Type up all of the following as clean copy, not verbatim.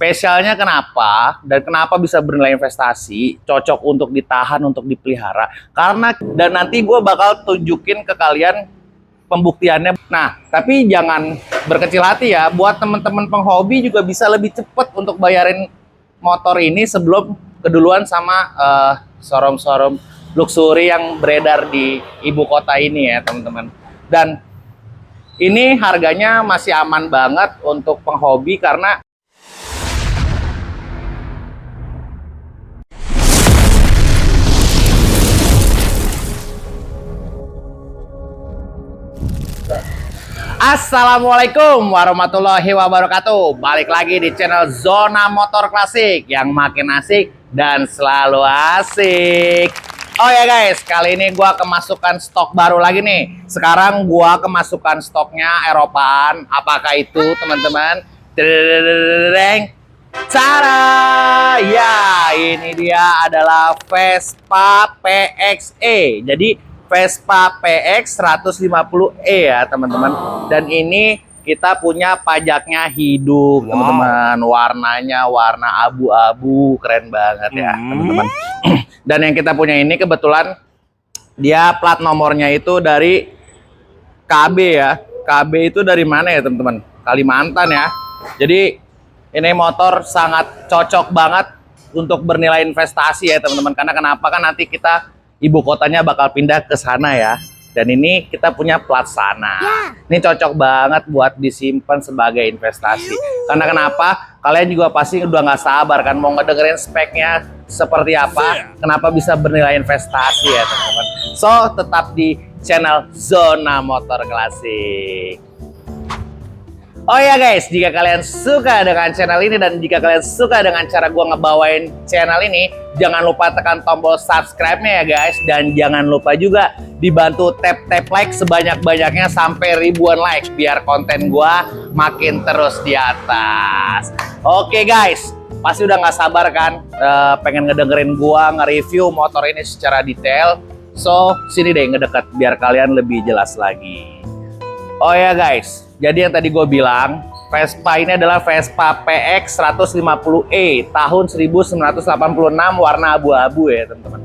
Spesialnya kenapa dan kenapa bisa bernilai investasi, cocok untuk ditahan, untuk dipelihara. Karena dan nanti gue bakal tunjukin ke kalian pembuktiannya. Nah, tapi jangan berkecil hati ya. Buat teman-teman penghobi juga bisa lebih cepet untuk bayarin motor ini sebelum keduluan sama showroom-showroom luxury yang beredar di ibu kota ini ya teman-teman. Dan ini harganya masih aman banget untuk penghobi karena Assalamualaikum warahmatullahi wabarakatuh. Balik lagi di channel Zona Motor Klasik yang makin asik dan selalu asik. Oh ya guys, kali ini gua kemasukan stok baru lagi nih. Sekarang gua kemasukan stoknya Eropaan. Apakah itu teman-teman? Cara ya, ini dia adalah Vespa PXE. Jadi Vespa PX 150E ya teman-teman. Dan ini kita punya pajaknya hidup teman-teman. Warnanya warna abu-abu, keren banget ya teman-teman. Dan yang kita punya ini kebetulan dia plat nomornya itu dari KB ya. KB itu dari mana ya teman-teman? Kalimantan ya. Jadi ini motor sangat cocok banget untuk bernilai investasi ya teman-teman. Karena kenapa kan nanti kita ibu kotanya bakal pindah ke sana ya. Dan ini kita punya plat sana. Ini cocok banget buat disimpan sebagai investasi. Karena kenapa? Kalian juga pasti udah nggak sabar kan mau ngedengerin speknya seperti apa. Kenapa bisa bernilai investasi ya teman-teman. So tetap di channel Zona Motor Klasik. Oh ya guys, jika kalian suka dengan channel ini dan jika kalian suka dengan cara gua ngebawain channel ini, jangan lupa tekan tombol subscribe-nya ya guys. Dan jangan lupa juga dibantu tap like sebanyak-banyaknya sampai ribuan like biar konten gua makin terus di atas. Oke guys, pasti udah nggak sabar kan pengen ngedengerin gua nge-review motor ini secara detail. So, sini deh ngedekat biar kalian lebih jelas lagi. Oh ya guys, jadi yang tadi gue bilang, Vespa ini adalah Vespa PX 150E tahun 1986 warna abu-abu ya teman-teman.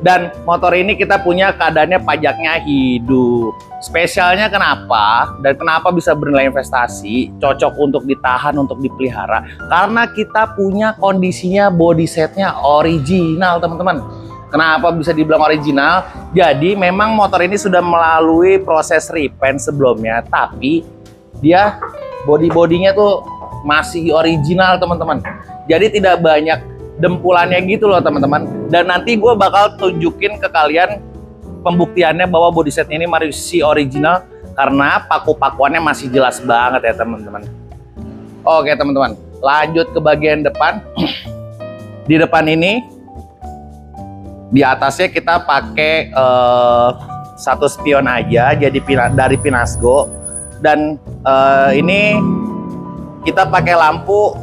Dan motor ini kita punya keadaannya pajaknya hidup. Spesialnya kenapa dan kenapa bisa bernilai investasi, cocok untuk ditahan, untuk dipelihara. Karena kita punya kondisinya body setnya original teman-teman. Kenapa bisa dibilang original? Jadi memang motor ini sudah melalui proses repaint sebelumnya, tapi dia body-bodinya tuh masih original teman-teman. Jadi tidak banyak dempulannya gitu loh teman-teman. Dan nanti gue bakal tunjukin ke kalian pembuktiannya bahwa body set ini masih original karena paku-pakuannya masih jelas banget ya teman-teman. Oke teman-teman, lanjut ke bagian depan. Di depan ini di atasnya kita pakai satu spion aja, jadi dari Pinasco. Dan ini kita pakai lampu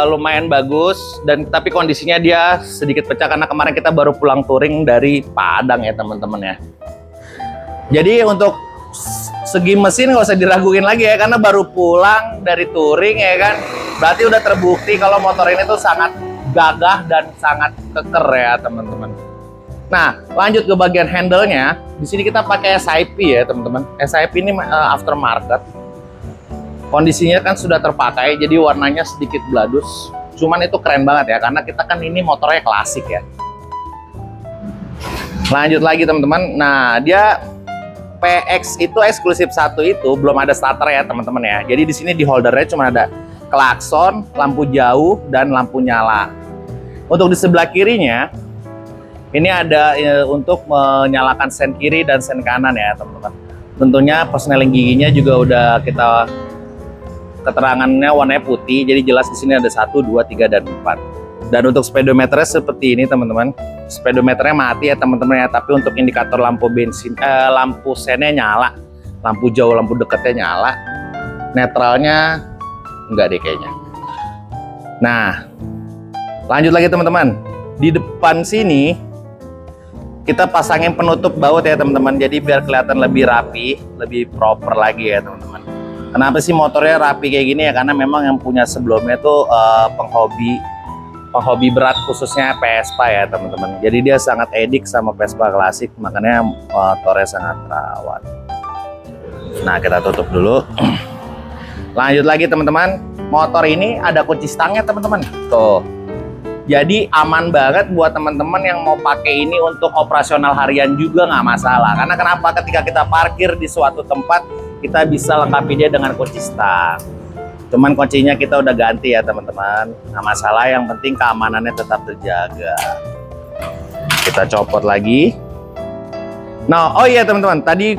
lumayan bagus, dan tapi kondisinya dia sedikit pecah karena kemarin kita baru pulang touring dari Padang ya teman-teman ya. Jadi untuk segi mesin nggak usah diraguin lagi ya, karena baru pulang dari touring ya kan. Berarti udah terbukti kalau motor ini tuh sangat gagah dan sangat keker ya teman-teman. Nah, lanjut ke bagian handle-nya. Di sini kita pakai SIP ya teman-teman. SIP ini aftermarket. Kondisinya kan sudah terpakai, jadi warnanya sedikit bladus. Cuman itu keren banget ya, karena kita kan ini motornya klasik ya. Lanjut lagi teman-teman. Nah, dia PX itu eksklusif satu itu belum ada starter ya teman-teman ya. Jadi di sini di holdernya cuma ada klakson, lampu jauh, dan lampu nyala. Untuk di sebelah kirinya ini ada untuk menyalakan sen kiri dan sen kanan ya teman-teman. Tentunya persneling giginya juga udah kita keterangannya warnanya putih, jadi jelas di sini ada 1, 2, 3, dan 4. Dan untuk speedometernya seperti ini teman-teman. Speedometernya mati ya teman-teman ya, tapi untuk indikator lampu bensin, lampu sennya nyala, lampu jauh, lampu dekatnya nyala, netralnya enggak deh kayaknya. Nah, lanjut lagi teman-teman. Di depan sini kita pasangin penutup baut ya teman-teman, jadi biar kelihatan lebih rapi, lebih proper lagi ya teman-teman. Kenapa sih motornya rapi kayak gini ya? Karena memang yang punya sebelumnya tuh penghobi berat, khususnya Vespa ya teman-teman. Jadi dia sangat edik sama Vespa klasik, makanya motornya sangat rawat. Nah, kita tutup dulu. Lanjut lagi teman-teman. Motor ini ada kunci stangnya teman-teman. Tuh. Jadi aman banget buat teman-teman yang mau pakai ini untuk operasional harian juga nggak masalah. Karena kenapa? Ketika kita parkir di suatu tempat, kita bisa lengkapi dia dengan kunci stang. Cuman kuncinya kita udah ganti ya teman-teman. Nggak masalah, yang penting keamanannya tetap terjaga. Kita copot lagi. Nah, oh iya teman-teman, tadi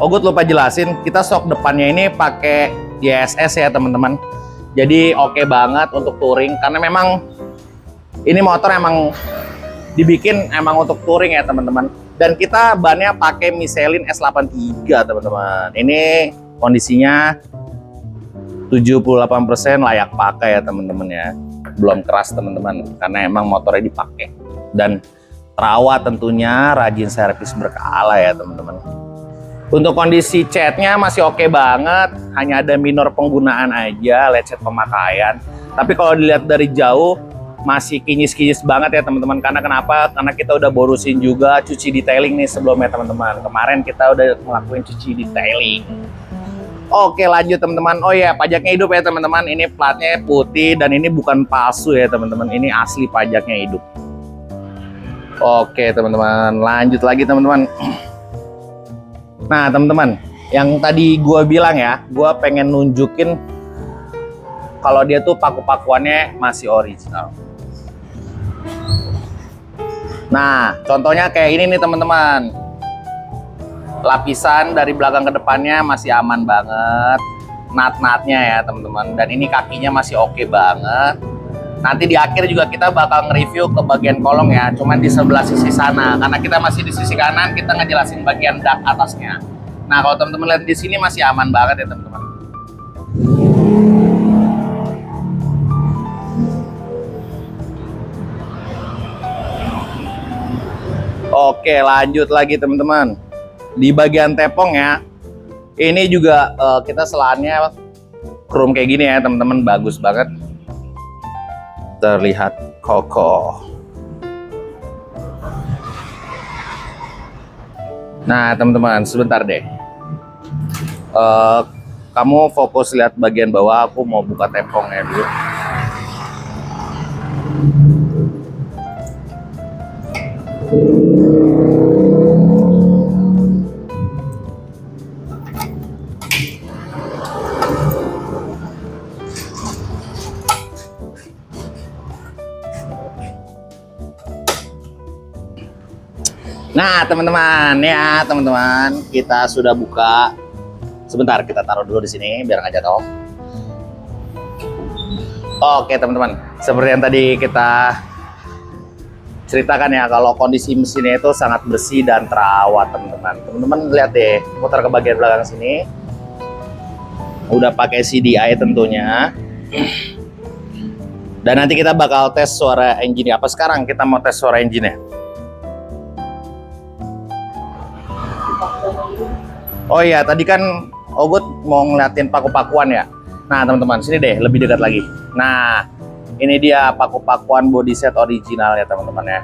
Ogut lupa jelasin, kita sok depannya ini pakai YSS ya teman-teman. Jadi oke banget untuk touring, karena memang ini motor emang dibikin emang untuk touring ya teman-teman. Dan kita bannya pakai Michelin S83 teman-teman. Ini kondisinya 78% layak pakai ya teman-teman ya. Belum keras teman-teman, karena emang motornya dipakai. Dan terawat tentunya, rajin servis berkala ya teman-teman. Untuk kondisi catnya masih oke banget, hanya ada minor penggunaan aja, lecet pemakaian. Tapi kalau dilihat dari jauh masih kinyis-kinyis banget ya teman-teman. Karena kenapa? Karena kita udah borusin juga cuci detailing nih sebelumnya teman-teman. Kemarin kita udah ngelakuin cuci detailing. Oke, lanjut teman-teman. Oh ya, pajaknya hidup ya teman-teman. Ini platnya putih dan ini bukan palsu ya teman-teman. Ini asli pajaknya hidup. Oke teman-teman, lanjut lagi teman-teman. Nah teman-teman, yang tadi gue bilang ya, gue pengen nunjukin kalau dia tuh paku-pakuannya masih original. Nah contohnya kayak ini nih teman-teman. Lapisan dari belakang ke depannya masih aman banget. Nat-natnya ya teman-teman. Dan ini kakinya masih oke banget. Nanti di akhir juga kita bakal nge-review ke bagian kolong ya, cuman di sebelah sisi sana. Karena kita masih di sisi kanan, kita ngejelasin bagian dak atasnya. Nah, kalau teman-teman lihat di sini masih aman banget ya teman-teman. Oke, lanjut lagi teman-teman. Di bagian tepong ya, ini juga kita selaannya chrome kayak gini ya teman-teman, bagus banget. Terlihat kokoh. Nah teman-teman, sebentar deh. Kamu fokus lihat bagian bawah, aku mau buka tepongnya dulu. Nah teman-teman ya teman-teman, kita sudah buka. Sebentar, kita taruh dulu di sini biar nggak jatuh. Oke teman-teman, seperti yang tadi kita ceritakan ya, kalau kondisi mesinnya itu sangat bersih dan terawat teman-teman. Teman-teman lihat deh, putar ke bagian belakang sini. Udah pakai CDI tentunya. Dan nanti kita bakal tes suara engine. Apa sekarang kita mau tes suara engine-nya? Oh iya, tadi kan Ogut mau ngeliatin paku-pakuan ya. Nah teman-teman, sini deh, lebih dekat lagi. Nah, ini dia paku-pakuan body set original ya teman-teman ya.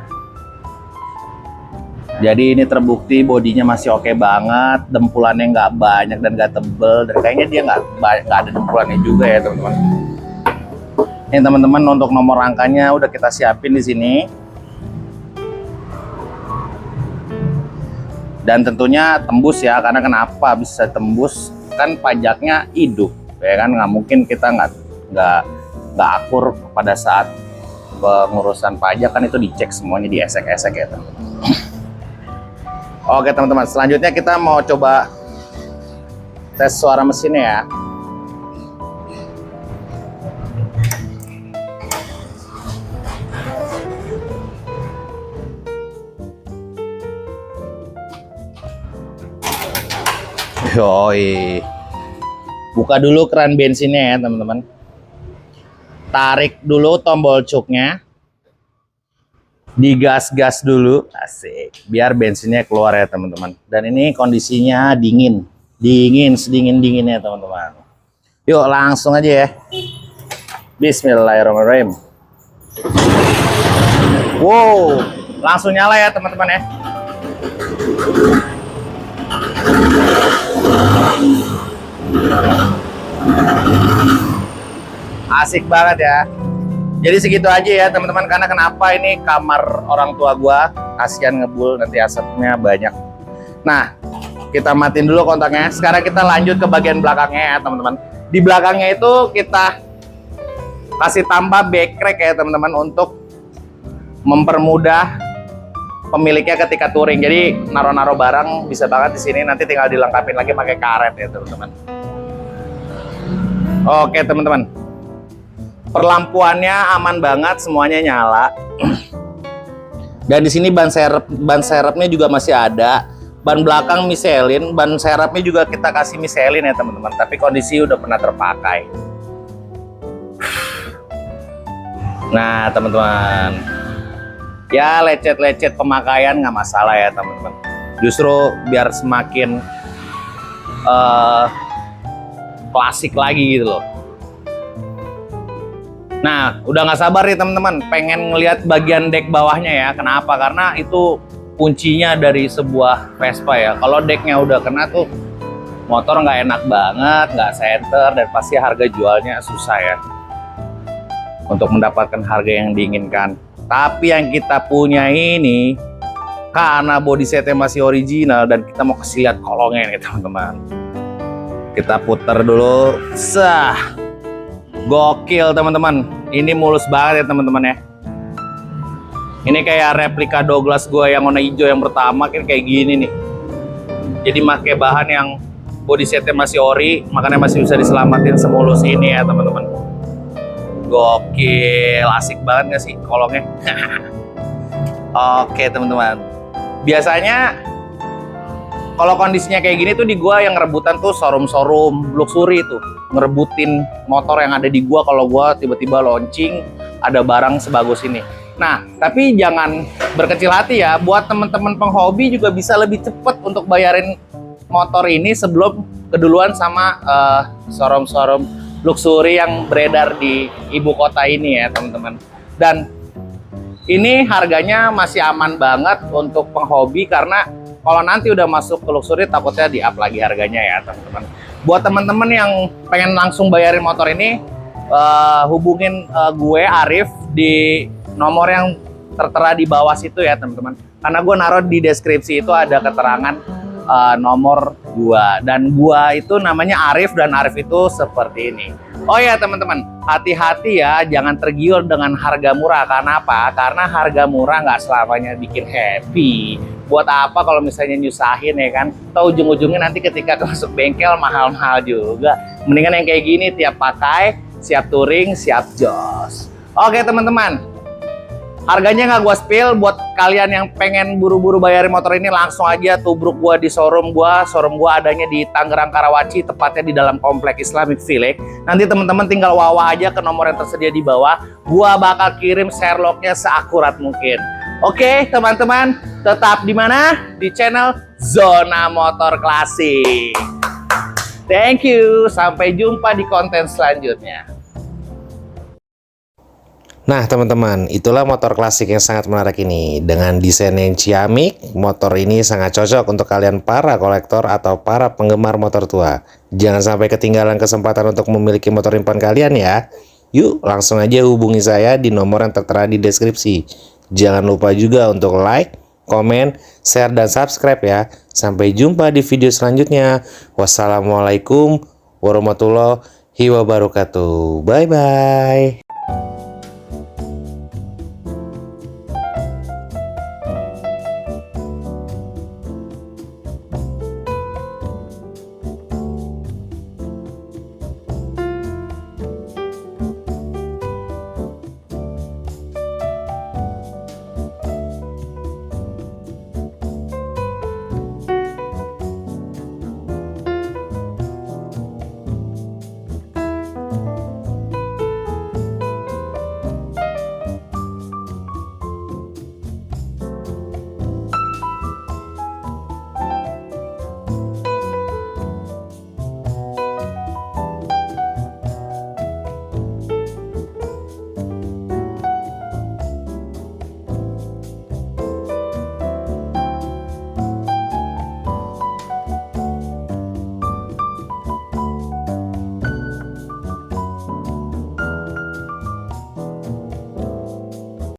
Jadi ini terbukti bodinya masih oke banget, dempulannya nggak banyak dan nggak tebel, dan kayaknya dia nggak ada dempulannya juga ya teman-teman. Ini teman-teman, untuk nomor rangkanya udah kita siapin di sini. Dan tentunya tembus ya, karena kenapa bisa tembus? Kan pajaknya hidup, ya kan, nggak mungkin kita nggak akur pada saat pengurusan pajak, kan itu dicek semuanya, diesek-esek ya teman-teman. Oke teman-teman, selanjutnya kita mau coba tes suara mesinnya ya. Yoi. Buka dulu keran bensinnya ya teman-teman. Tarik dulu tombol cuknya. Digas-gas dulu, asik. Biar bensinnya keluar ya teman-teman. Dan ini kondisinya dingin. Dingin, sedingin-dinginnya teman-teman. Yuk langsung aja ya. Bismillahirrahmanirrahim. Wow, langsung nyala ya teman-teman ya. Asik banget ya. Jadi segitu aja ya teman-teman, karena kenapa ini kamar orang tua gua, kasihan ngebul nanti asapnya banyak. Nah, kita matiin dulu kontaknya. Sekarang kita lanjut ke bagian belakangnya ya teman-teman. Di belakangnya itu kita kasih tambah backrest ya teman-teman, untuk mempermudah pemiliknya ketika touring. Jadi naro-naro barang bisa banget di sini, nanti tinggal dilengkapin lagi pakai karet ya teman-teman. Oke teman-teman. Perlampuannya aman banget, semuanya nyala. Dan di sini ban serepnya juga masih ada. Ban belakang Michelin, ban serepnya juga kita kasih Michelin ya teman-teman. Tapi kondisi udah pernah terpakai. Nah teman-teman, ya lecet-lecet pemakaian nggak masalah ya teman-teman. Justru biar semakin klasik lagi gitu loh. Nah, udah nggak sabar nih teman-teman, pengen ngelihat bagian dek bawahnya ya. Kenapa? Karena itu kuncinya dari sebuah Vespa ya. Kalau deknya udah kena tuh, motor nggak enak banget, nggak center, dan pasti harga jualnya susah ya untuk mendapatkan harga yang diinginkan. Tapi yang kita punya ini, karena body setnya masih original dan kita mau kasih lihat kolongnya nih teman-teman. Kita putar dulu, sah. Gokil teman-teman, ini mulus banget ya teman-teman ya. Ini kayak replika Douglas gue yang warna hijau yang pertama, kan kayak gini nih. Jadi pakai bahan yang body setnya masih ori, makanya masih bisa diselamatin semulus ini ya teman-teman. Gokil, asik banget gak sih kolongnya? Oke teman-teman, biasanya kalau kondisinya kayak gini tuh di gua yang rebutan tuh showroom luxury tuh, ngerebutin motor yang ada di gua kalau gua tiba-tiba launching ada barang sebagus ini. Nah, tapi jangan berkecil hati ya, buat teman-teman penghobi juga bisa lebih cepet untuk bayarin motor ini sebelum keduluan sama showroom luxury yang beredar di ibu kota ini ya teman-teman. Dan ini harganya masih aman banget untuk penghobi, karena kalau nanti udah masuk ke luxury takutnya di up lagi harganya ya teman-teman. Buat teman-teman yang pengen langsung bayarin motor ini, hubungin gue Arif di nomor yang tertera di bawah situ ya teman-teman. Karena gue naruh di deskripsi itu ada keterangan nomor gua, dan gua itu namanya Arif, dan Arif itu seperti ini. Oh ya teman-teman, hati-hati ya, jangan tergiur dengan harga murah. Karena apa? Karena harga murah nggak selamanya bikin happy. Buat apa kalau misalnya nyusahin ya kan? Tahu ujung-ujungnya nanti ketika masuk bengkel mahal-mahal juga. Mendingan yang kayak gini, tiap pakai, siap touring, siap jos. Oke teman-teman, harganya nggak gua spill. Buat kalian yang pengen buru-buru bayarin motor ini, langsung aja tubruk gua di showroom gua. Showroom gua adanya di Tangerang Karawaci, tepatnya di dalam komplek Islamic Village. Nanti teman-teman tinggal wawah aja ke nomor yang tersedia di bawah. Gua bakal kirim Sherlocknya seakurat mungkin. Oke teman-teman, tetap di mana? Di channel Zona Motor Klasik. Thank you, sampai jumpa di konten selanjutnya. Nah teman-teman, itulah motor klasik yang sangat menarik ini. Dengan desain yang ciamik, motor ini sangat cocok untuk kalian para kolektor atau para penggemar motor tua. Jangan sampai ketinggalan kesempatan untuk memiliki motor impian kalian ya. Yuk langsung aja hubungi saya di nomor yang tertera di deskripsi. Jangan lupa juga untuk like, komen, share, dan subscribe ya. Sampai jumpa di video selanjutnya. Wassalamualaikum warahmatullahi wabarakatuh. Bye-bye.